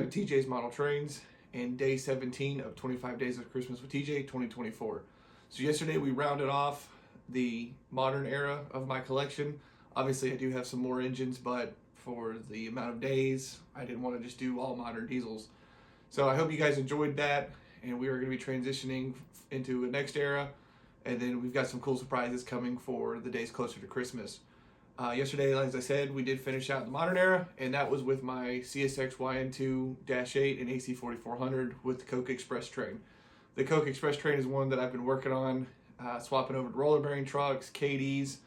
to TJ's Model Trains and day 17 of 25 Days of Christmas with TJ 2024. So yesterday we rounded off the modern era of my collection. Obviously I do have some more engines, but for the amount of days, I didn't want to just do all modern diesels. So I hope you guys enjoyed that, and we are going to be transitioning into a next era, and then we've got some cool surprises coming for the days closer to Christmas. Yesterday, as I said, we did finish out the modern era, and that was with my CSX YN2-8 and AC 4400 with the Coke Express train. The Coke Express train is one that I've been working on, swapping over to roller bearing trucks, KDs,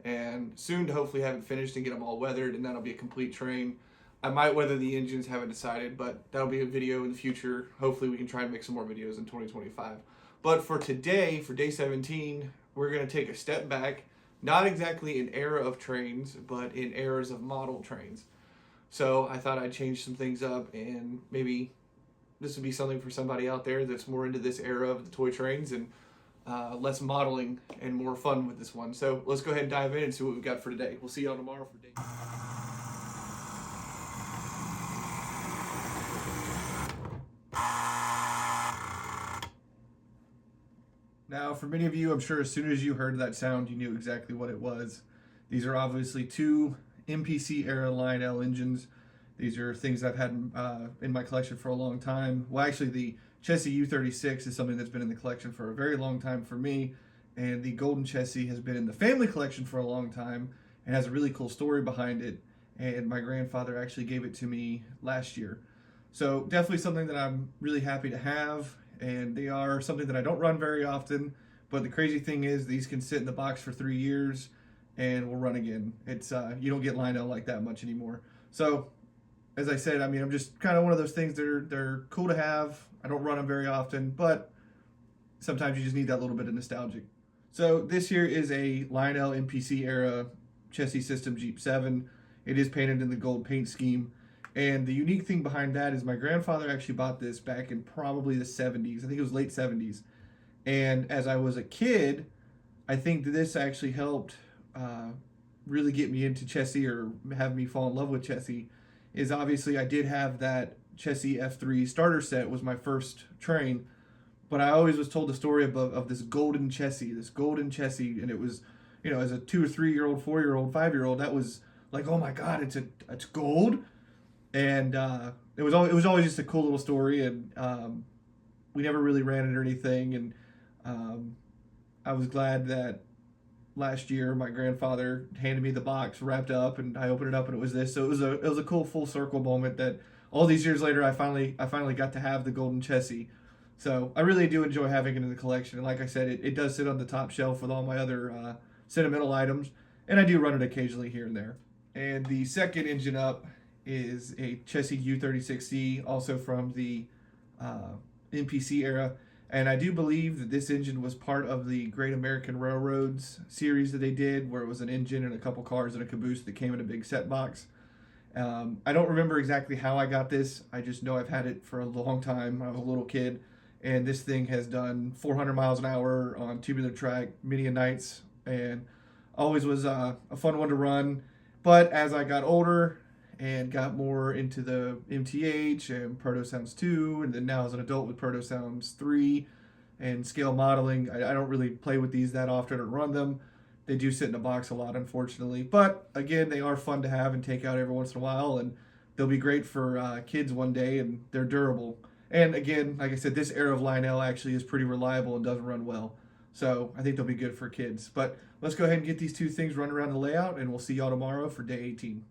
and soon to hopefully have it finished and get them all weathered, and that'll be a complete train. I might weather the engines, haven't decided, but that'll be a video in the future. Hopefully we can try and make some more videos in 2025. But for today, for day 17, we're going to take a step back. Not exactly an era of trains, but in eras of model trains. So I thought I'd change some things up, and maybe this would be something for somebody out there that's more into this era of the toy trains and less modeling and more fun with this one. So let's go ahead and dive in and see what we've got for today. We'll see y'all tomorrow for day. Now, for many of you, I'm sure as soon as you heard that sound, you knew exactly what it was. These are obviously two MPC era Lionel engines. These are things I've had in my collection for a long time. Well, actually, the Chessie U36 is something that's been in the collection for a very long time for me, and the Golden Chessie has been in the family collection for a long time and has a really cool story behind it, and my grandfather actually gave it to me last year. So definitely something that I'm really happy to have, and they are something that I don't run very often, but the crazy thing is these can sit in the box for 3 years and will run again. It's you don't get Lionel like that much anymore. So as I said, I mean, I'm just kind of one of those things that they're cool to have. I don't run them very often, but sometimes you just need that little bit of nostalgic. So this here is a Lionel MPC era chassis system Jeep 7. It is painted in the gold paint scheme. And the unique thing behind that is my grandfather actually bought this back in probably the 70s. I think it was late 70s. And as I was a kid, I think that this actually helped really get me into Chessie, or have me fall in love with Chessie. Is obviously I did have that Chessie F3 starter set, was my first train, but I always was told the story of this Golden Chessie, and it was, you know, as a 2 or 3 year old, 4 year old, 5 year old, that was like, oh my God, it's gold. And it was always just a cool little story, and we never really ran it or anything. And I was glad that last year my grandfather handed me the box wrapped up, and I opened it up and it was this. So it was a cool full circle moment that all these years later I finally got to have the Golden Chessie. So I really do enjoy having it in the collection. And like I said, it does sit on the top shelf with all my other sentimental items, and I do run it occasionally here and there. And the second engine up is a Chessie U36C, also from the MPC era. And I do believe that this engine was part of the Great American Railroads series that they did, where it was an engine and a couple cars and a caboose that came in a big set box. I don't remember exactly how I got this. I just know I've had it for a long time. I was a little kid, and this thing has done 400 miles an hour on tubular track many a nights, and always was a fun one to run. But as I got older and got more into the MTH and Proto Sounds 2, and then now as an adult with Proto Sounds 3 and scale modeling, I don't really play with these that often or run them. They do sit in a box a lot, unfortunately. But again, they are fun to have and take out every once in a while, and they'll be great for kids one day, and they're durable. And again, like I said, this era of Lionel actually is pretty reliable and does run well. So I think they'll be good for kids. But let's go ahead and get these two things running around the layout, and we'll see y'all tomorrow for day 18.